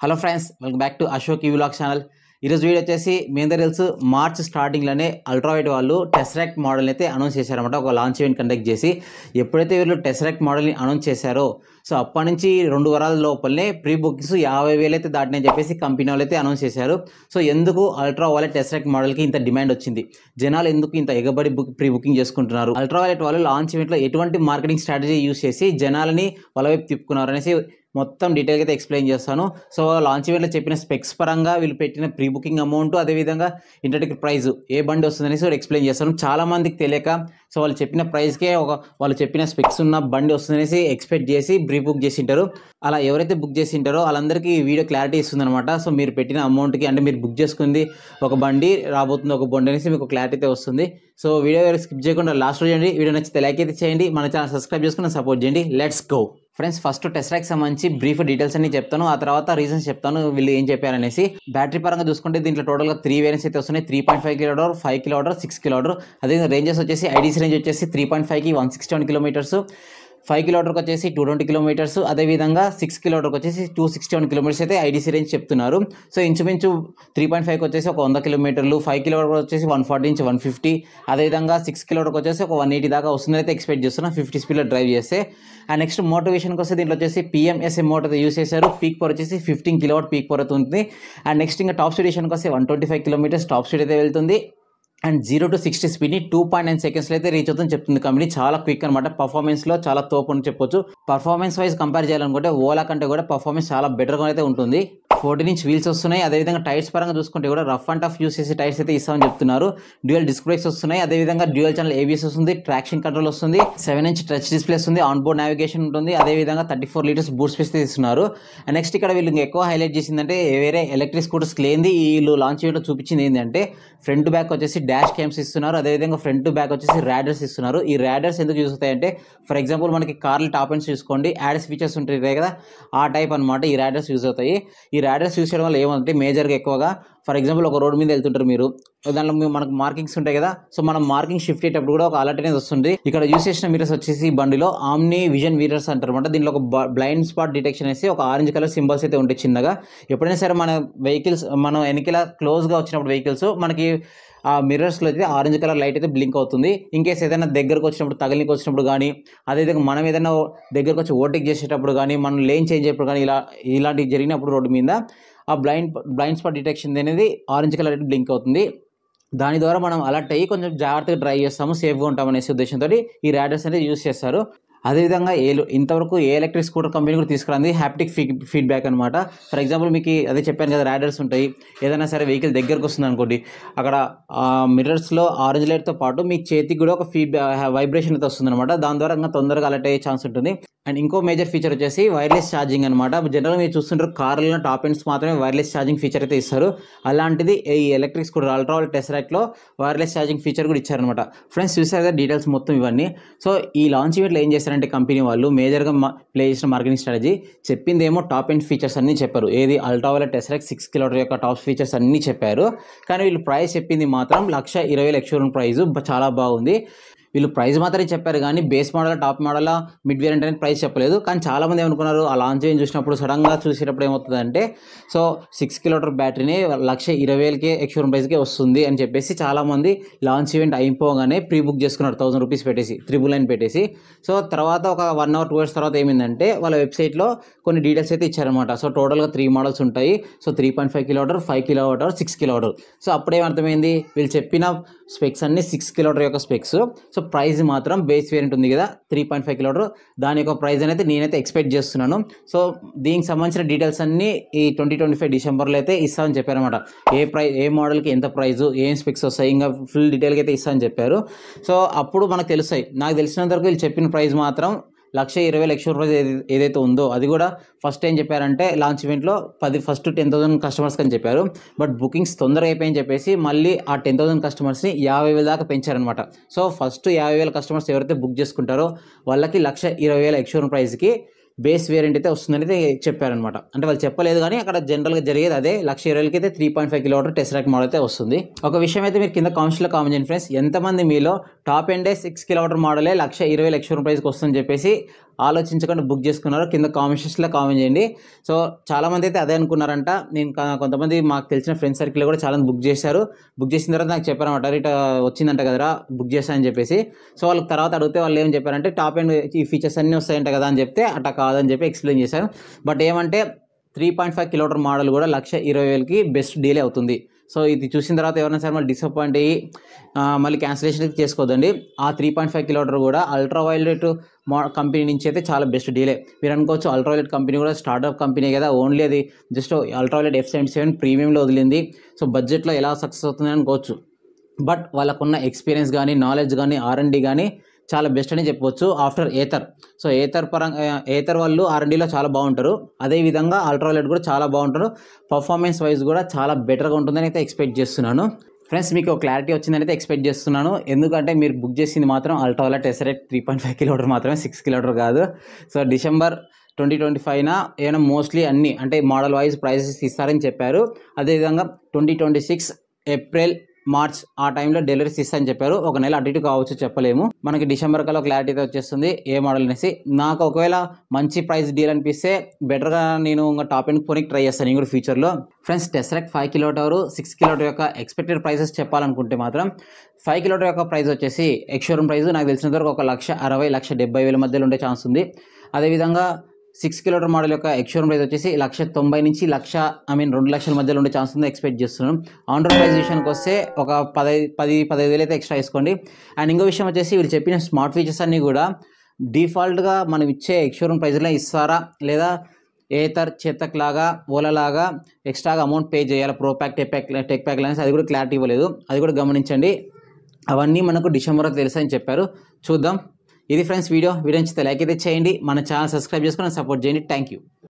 Hello friends, welcome back to Ashok ఈ vlog channel. ఈరోజు video వచ్చేసి మీ అందరూ తెలుసు మార్చ్ స్టార్టింగ్లోనే అల్ట్రావైట్ వాళ్ళు టెస్రాక్ట్ మోడల్ని అయితే అనౌన్స్ చేశారన్నమాట. ఒక లాంచ్ ఈవెంట్ కండక్ట్ చేసి ఎప్పుడైతే వీళ్ళు టెస్రాక్ట్ మోడల్ని అనౌన్స్ చేశారో సో అప్పటి నుంచి 2 వారాల లోపలనే ప్రీ బుకింగ్స్ 50,000 అయితే దాటినాయని చెప్పేసి కంపెనీ వాళ్ళు అయితే అనౌన్స్ చేశారు. సో ఎందుకు అల్ట్రా వైలెట్ టెస్రాక్ట్ మోడల్కి ఇంత డిమాండ్ వచ్చింది, జనాలు ఎందుకు ఇంత ఎగబడి ప్రీ బుకింగ్ చేసుకుంటున్నారు, అల్ట్రా వైలెట్ వాళ్ళు లాంచ్ ఈవెంట్లో ఎటువంటి మార్కెటింగ్ స్ట్రాటజీ యూస్ చేసి జనాలని వాళ్ళ వైపు తిప్పుకున్నారు అనేసి మొత్తం డీటెయిల్గా అయితే ఎక్స్ప్లెయిన్ చేస్తాను. సో లాంచ్ ఈవెంట్లో చెప్పిన స్పెక్స్ పరంగా వీళ్ళు పెట్టిన ప్రీ బుకింగ్ అమౌంట్, అదేవిధంగా ఇంటర్టిక్ ప్రైస్ ఏ బండి వస్తుందనేసి ఎక్స్ప్లెయిన్ చేస్తాను. చాలామందికి తెలియక సో వాళ్ళు చెప్పిన ప్రైస్కే వాళ్ళు చెప్పిన స్పెక్స్ ఉన్న బండి వస్తుందనేసి ఎక్స్పెక్ట్ చేసి ప్రీ బుక్ చేసి ఉంటారు. అలా ఎవరైతే బుక్ చేసి ఉంటారో వాళ్ళందరికీ ఈ వీడియో క్లారిటీ ఇస్తుంది అనమాట. సో మీరు పెట్టిన అమౌంట్కి అంటే మీరు బుక్ చేసుకుంది ఒక బండి రాబోతుంది, ఒక బండి అనేసి మీకు క్లారిటీ అయితే వస్తుంది. సో వీడియో స్కిప్ చేయకుండా లాస్ట్ చేయండి. వీడియో నచ్చితే లైక్ అయితే చేయండి, మన ఛానల్ సబ్స్క్రైబ్ చేసుకుని సపోర్ట్ చేయండి. Let's go friends. ఫస్ట్ టెస్రాక్ సంబంధించి బ్రీఫ్ డీటెయిల్స్ అన్ని చెప్తాను, ఆ తర్వాత రీజన్స్ చెప్తాను వీళ్ళు ఏం చెప్పారనేసి. బ్యాటరీ పరంగా చూసుకుంటే దీంట్లో టోటల్గా 3 వేరియంట్స్ అయితే వస్తున్నాయి. 3.5 కిలోమీటర్, 5 కిలోమీటర్, 6 కిలోమీటర్. అదే రేంజెస్ వచ్చేసి ఐడీసీ రేంజ్ వచ్చేసి 3.5కి 161 కిలోమీటర్స్, 5 కిలోమీటర్కి వచ్చేసి 220 కిలోమీటర్స్, అదేవిధంగా 6 కిలోమీటర్కి వచ్చేసి 261 కిలోమీటర్స్ అయితే ఐడీసీ రేంజ్ చెప్తున్నారు. సో ఇంచుమించు 3.5కి వచ్చేసి ఒక 100 కిలోమీటర్లు, 5 కిలోమీటర్ వచ్చేసి 140 నుంచి 150, అదేవిధంగా 6 కిలోమీటర్కి వచ్చేసి ఒక 180 దాకా వస్తుందని అయితే ఎక్స్పెక్ట్ చేస్తున్నాం 50 స్పీడ్లో డ్రైవ్ చేస్తే. అండ్ నెక్స్ట్ మోటివేషన్కి వస్తే దీంట్లో వచ్చేసి PMSA మోటార్ యూస్ చేశారు. పీక్ పవర్ వచ్చేసి 15 కిలోవాట్ పీక్ పవర్ అవుతుంది. అండ్ నెక్స్ట్ ఇంకా టాప్ స్పీడ్ విషయానికి వస్తే 125 కిలోమీటర్స్ టాప్ స్పీడ్ అయితే వెళ్తుంది. అండ్ 0 to 60 స్పీడ్ని 2.9 సెకండ్స్లో అయితే రీచ్ అవుతుందని చెప్తుంది కంపెనీ. చాలా క్విక్ అనమాట, పర్ఫార్మెన్స్లో చాలా తోపు అని చెప్పొచ్చు. పర్ఫార్మెన్స్ వైజ్ కంపేర్ చేయాలనుకుంటే ఓలా కంటే కూడా పర్ఫార్మెన్స్ చాలా బెటర్గా అయితే ఉంటుంది. 14-inch వీల్స్ వస్తున్నాయి. అదేవిధంగా టైర్స్ పరంగా చూసుకుంటే కూడా రఫ్ అండ్ టఫ్ యూస్ చేసే టైర్స్ అయితే ఇస్తామని చెప్తున్నారు. డ్యూయల్ డిస్క్ బ్రేక్స్ వస్తున్నాయి, అదేవిధంగా డ్యూయల్ ఛానల్ ABS వస్తుంది, ట్రాక్షన్ కంట్రోల్ వస్తుంది, 7-inch టచ్ డిస్ప్లే వస్తుంది, ఆన్ బోర్డ్ నావిగేషన్ ఉంటుంది, అదేవిధంగా 34 లీటర్స్ బూట్ స్పేస్ ఇస్తున్నారు. అండ్ నెక్స్ట్ ఇక్కడ వీళ్ళు ఎక్కువ హైలైట్ చేసిందంటే వేరే ఎలక్ట్రిక్ స్కూటర్స్ లేనిది వీళ్ళు లాంచ్ ఈవెంట్లో చూపించింది ఏంటంటే ఫ్రంట్ టు బ్యాక్ వచ్చేసి డాష్ క్యామ్స్ ఇస్తున్నారు, అదేవిధంగా ఫ్రంట్ టు బ్యాక్ వచ్చేసి ర్యాడర్స్ ఇస్తున్నారు. ఈ ర్యాడర్స్ ఎందుకు యూస్ అవుతాయంటే ఫర్ ఎగ్జాంపుల్ మనకి కార్లు టాప్ ఎండ్స్ చూసుకోండి, యాడ్స్ ఫీచర్స్ ఉంటాయి కదా, ఆ టైప్ అనమాట ఈ ర్యాడర్స్ యూజ్ అవుతాయి. ఈ ర్యాడర్స్ యూస్ చేయడం వల్ల ఏమంటే మేజర్గా ఎక్కువగా ఫర్ ఎగ్జాంపుల్ ఒక రోడ్ మీద వెళ్తుంటారు మీరు, దాంట్లో మనకు మార్కింగ్స్ ఉంటాయి కదా, సో మనం మార్కింగ్ షిఫ్ట్ అయ్యేటప్పుడు కూడా ఒక అలర్ట్ అనేది వస్తుంది. ఇక్కడ యూస్ చేసిన మిరర్స్ వచ్చేసి బండిలో ఆమ్ని విజన్ మిరర్స్ అంటారు అనమాట. దీంట్లో ఒక బ్లైండ్ స్పాట్ డిటెక్షన్ వేసి ఒక ఆరెంజ్ కలర్ సింబల్స్ అయితే ఉంటాయి చిన్నగా. ఎప్పుడైనా సరే మన వెహికల్స్ మనం వెనకాల క్లోజ్గా వచ్చినప్పుడు వెహికల్స్ మనకి ఆ మిర్రర్స్లో అయితే ఆరెంజ్ కలర్ లైట్ అయితే బ్లింక్ అవుతుంది. ఇన్ కేస్ ఏదైనా దగ్గరకు వచ్చినప్పుడు, తగిలికి వచ్చినప్పుడు కానీ, అదేవిధంగా మనం ఏదైనా దగ్గరకు వచ్చి ఓవర్టేక్ చేసేటప్పుడు కానీ, మనం లేన్ చేంజ్ అయ్యేప్పుడు కానీ ఇలాంటివి జరిగినప్పుడు రోడ్డు మీద ఆ బ్లైండ్ స్పాట్ డిటెక్షన్ అనేది ఆరెంజ్ కలర్ అయితే బ్లింక్ అవుతుంది. దాని ద్వారా మనం అలర్ట్ అయ్యి కొంచెం జాగ్రత్తగా డ్రైవ్ చేస్తాము, సేఫ్గా ఉంటామనేసి ఉద్దేశంతో ఈ ర్యాడర్స్ అనేది యూస్ చేస్తారు. అదేవిధంగా ఇంతవరకు ఏ ఎలక్ట్రిక్ స్కూటర్ కంపెనీ కూడా తీసుకురాంది హ్యాప్టిక్ ఫీడ్బ్యాక్ అనమాట. ఫర్ ఎగ్జాంపుల్ మీకు అదే చెప్పాను కదా, ర్యాడర్స్ ఉంటాయి. ఏదైనా సరే వెహికల్ దగ్గరకు వస్తుంది అనుకోండి, అక్కడ మిర్రర్స్లో ఆరెంజ్ లైట్తో పాటు మీ చేతికి కూడా ఒక వైబ్రేషన్ అయితే వస్తుంది అనమాట. దాని ద్వారా ఇంకా తొందరగా అలర్ట్ అయ్యే ఛాన్స్ ఉంటుంది. అండ్ ఇంకో మేజర్ ఫీచర్ వచ్చేసి వైర్లెస్ ఛార్జింగ్ అనమాట. జనరల్గా మీరు చూస్తుంటారు కార్లలో టాప్ ఎండ్స్ మాత్రమే వైర్లెస్ ఛార్జింగ్ ఫీచర్ అయితే ఇస్తారు. అలాంటిది ఈ ఎలక్ట్రిక్ స్కూటర్ అల్ట్రా టెస్రాక్ట్లో వైర్లెస్ ఛార్జింగ్ ఫీచర్ కూడా ఇచ్చారనమాట. ఫ్రెండ్స్ చూసారు కదా డీటెయిల్స్ మొత్తం ఇవన్నీ. సో ఈ లాంచ్ ఈవెంట్లో ఏం చేస్తారంటే కంపెనీ వాళ్ళు మేజర్గా ప్లే చేసిన మార్కెటింగ్ స్ట్రాటజీ చెప్పిందేమో టాప్ ఎండ్ ఫీచర్స్ అన్నీ చెప్పారు. ఏది అల్ట్రా వైలెట్ టెస్రాక్ 6 కిలోమీటర్ యొక్క టాప్ ఫీచర్స్ అన్నీ చెప్పారు. కానీ వీళ్ళు ప్రైస్ చెప్పింది మాత్రం 1,20,000 ఎక్స్‌షోరూమ్ ప్రైస్ చాలా బాగుంది. వీళ్ళు ప్రైస్ మాత్రమే చెప్పారు కానీ base model, top model, mid variant అనేది ప్రైస్ చెప్పలేదు. కానీ చాలామంది ఏమనుకున్నారు, ఆ లాంచ్ ఈవెంట్ చూసినప్పుడు సడన్గా చూసేటప్పుడు ఏమవుతుందంటే సో 6 కిలోమీటర్ బ్యాటరీని 1,20,000కే ఎక్స్‌షోరూమ్ ప్రైస్కే వస్తుంది అని చెప్పేసి చాలామంది లాంచ్ ఈవెంట్ అయిపోగానే ప్రీ బుక్ చేసుకున్నారు 1,000 రూపీస్ పెట్టేసి, 999 పెట్టేసి. సో తర్వాత ఒక 1 hour 2 hours తర్వాత ఏమైందంటే వాళ్ళ వెబ్సైట్లో కొన్ని డీటెయిల్స్ అయితే ఇచ్చారనమాట. సో టోటల్గా 3 మోడల్స్ ఉంటాయి. So 3.5 kilometer, 5 kilometer, 6 kilometer. So అప్పుడేమర్థమైంది, వీళ్ళు చెప్పిన స్పెక్స్ అన్ని 6 కిలోమీటర్ యొక్క స్పెక్స్. సో ప్రైస్ మాత్రం బేస్ వేరియంట్ ఉంది కదా 3.5 కిలోమీటర్, దాని యొక్క ప్రైస్ అనేది నేనైతే ఎక్స్పెక్ట్ చేస్తున్నాను. సో దీనికి సంబంధించిన డీటెయిల్స్ అన్ని ఈ 2025 డిసెంబర్లో అయితే ఇస్తామని చెప్పారనమాట. ఏ మోడల్కి ఎంత ప్రైజు, ఏం స్పెక్స్ వస్తాయి, ఇంకా ఫుల్ డీటెయిల్గా అయితే ఇస్తామని చెప్పారు. సో అప్పుడు మనకు తెలుస్తాయి. నాకు తెలిసినంత వరకు వీళ్ళు చెప్పిన ప్రైస్ మాత్రం 1,20,000 ఎక్స్‌షోరూమ్ ప్రైస్ ఏదైతే ఉందో అది కూడా ఫస్ట్ ఏం చెప్పారంటే లాంచ్ ఈవెంట్లో ఫస్ట్ 10,000 కస్టమర్స్కి అని చెప్పారు. బట్ బుకింగ్స్ తొందరగా అయిపోయని చెప్పేసి మళ్ళీ ఆ 10,000 కస్టమర్స్ని 50,000 దాకా పెంచారనమాట. సో ఫస్ట్ 50,000 కస్టమర్స్ ఎవరైతే బుక్ చేసుకుంటారో వాళ్ళకి 1,20,000 ఎక్స్‌షోరూమ్ ప్రైస్కి బేస్ వేరియంట్ అయితే వస్తుందని అయితే చెప్పారనమాట. అంటే వాళ్ళు చెప్పలేదు కానీ అక్కడ జనరల్గా జరిగేది అదే. 1,20,000కి అయితే 3.5 కిలోమీటర్ టెస్రాక్ మోడల్ అయితే వస్తుంది. ఒక విషయం అయితే మీరు కింద కామెంట్స్లో కామెంట్ చేయండి ఫ్రెండ్స్, ఎంతమంది మీలో టాప్ ఎండే 6 కిలోమీటర్ మోడలే 1,20,000 ప్రైస్కి వస్తుందని చెప్పేసి ఆలోచించకుండా బుక్ చేసుకున్నారు. కింద కామెంట్స్లో కామెంట్ చేయండి. సో చాలామంది అయితే అదే అనుకున్నారంట. నేను కొంతమంది మాకు తెలిసిన ఫ్రెండ్స్ సర్కిల్లో కూడా చాలా బుక్ చేశారు. బుక్ చేసిన తర్వాత నాకు చెప్పారన్నమాట, రేట్ వచ్చిందంట కదరా బుక్ చేశానని చెప్పేసి. సో వాళ్ళకి తర్వాత అడిగితే వాళ్ళు ఏం చెప్పారంటే టాప్ ఎండ్ ఈ ఫీచర్స్ అన్నీ వస్తాయంట కదా అని చెప్తే అట్లా కాదని చెప్పి ఎక్స్ప్లెయిన్ చేశారు. బట్ ఏమంటే 3.5 కిలోమీటర్ మోడల్ కూడా 1,20,000కి బెస్ట్ డీలే అవుతుంది. సో ఇది చూసిన తర్వాత ఎవరైనా సరే మళ్ళీ డిసప్పాయింట్ అయ్యి మళ్ళీ క్యాన్సిలేషన్ అయితే చేసుకోవద్దండి. ఆ 3.5 కిలోమీటర్ కూడా అల్ట్రా వైలెట్ కంపెనీ నుంచి అయితే చాలా బెస్ట్ డీలే. మీరు అనుకోవచ్చు అల్ట్రా వైలెట్ కంపెనీ కూడా స్టార్ట్అప్ కంపెనీ కదా, ఓన్లీ అది జస్ట్ అల్ట్రా వైలెట్ F77 ప్రీమియంలో వదిలింది, సో బడ్జెట్లో ఎలా సక్సెస్ అవుతుంది అనుకోవచ్చు. బట్ వాళ్ళకున్న ఎక్స్పీరియన్స్ కానీ నాలెడ్జ్ కానీ R&D కానీ చాలా బెస్ట్ అని చెప్పవచ్చు ఆఫ్టర్ ఏథర్. సో ఏథర్ వాళ్ళు R&Dలో చాలా బాగుంటారు. అదేవిధంగా అల్ట్రావైలెట్ కూడా చాలా బాగుంటారు. పర్ఫార్మెన్స్ వైజ్ కూడా చాలా బెటర్గా ఉంటుందని అయితే ఎక్స్పెక్ట్ చేస్తున్నాను. ఫ్రెండ్స్ మీకు క్లారిటీ వచ్చిందని అయితే ఎక్స్పెక్ట్ చేస్తున్నాను. ఎందుకంటే మీరు బుక్ చేసింది మాత్రం అల్ట్రావైలెట్ టెస్రాక్ 3.5 కిలోమీటర్ మాత్రమే, 6 కిలోమీటర్ కాదు. సో డిసెంబర్ 2025 ఏమైనా మోస్ట్లీ అన్ని అంటే మోడల్ వైజ్ ప్రైజెస్ ఇస్తారని చెప్పారు. అదేవిధంగా 2026 ఏప్రిల్ మార్చ్ ఆ టైంలో డెలివరీస్ ఇస్తారని చెప్పారు. ఒక నెల అటు ఇటు కావచ్చు, చెప్పలేము. మనకి డిసెంబర్ కల్లా క్లారిటీ అయితే వచ్చేస్తుంది ఏ మోడల్ అనేసి. నాకు ఒకవేళ మంచి ప్రైస్ డీల్ అనిపిస్తే బెటర్గా నేను ఇంకా టాప్ ఎండ్ కొనికి ట్రై చేస్తాను నేను కూడా ఫ్యూచర్లో. ఫ్రెండ్స్ టెస్రాక్ 5 కిలోమీటర్ 6 కిలోమీటర్ యొక్క ఎక్స్పెక్టెడ్ ప్రైసెస్ చెప్పాలనుకుంటే మాత్రం 5 కిలోమీటర్ యొక్క ప్రైస్ వచ్చేసి ఎక్స్షోరూమ్ ప్రైస్ నాకు తెలిసినంత వరకు 1,60,000 1,70,000 మధ్యలో ఉండే ఛాన్స్ ఉంది. అదేవిధంగా 6 కిలోమీటర్ మోడల్ యొక్క ఎక్స్షోరూమ్ ప్రైస్ వచ్చేసి 1,90,000 నుంచి 2 లక్షల మధ్యలో ఉండే ఛాన్స్ ఉంది ఎక్స్పెక్ట్ చేస్తున్నాం. ఆన్ రోడ్ ప్రైస్ విషయానికి వస్తే ఒక 10-15,000 అయితే ఎక్స్ట్రా వేసుకోండి. అండ్ ఇంకో విషయం వచ్చేసి వీళ్ళు చెప్పిన స్మార్ట్ ఫీచర్స్ అన్నీ కూడా డిఫాల్ట్గా మనం ఇచ్చే ఎక్స్షోరూమ్ ప్రైస్లో ఇస్తారా, లేదా ఏథర్ చేతక్ లాగా ఓలా లాగా ఎక్స్ట్రాగా అమౌంట్ పే చేయాలి ప్రో ప్యాక్ టెక్ ప్యాక్ అనేసి అది కూడా క్లారిటీ ఇవ్వలేదు. అది కూడా గమనించండి. అవన్నీ మనకు డిసెంబర్లో తెలుసని చెప్పారు, చూద్దాం. ఇది ఫ్రెండ్స్ వీడియో నచ్చితే లైక్ అయితే చేయండి, మన ఛానల్ సబ్స్క్రైబ్ చేసుకొని సపోర్ట్ చేయండి. Thank you.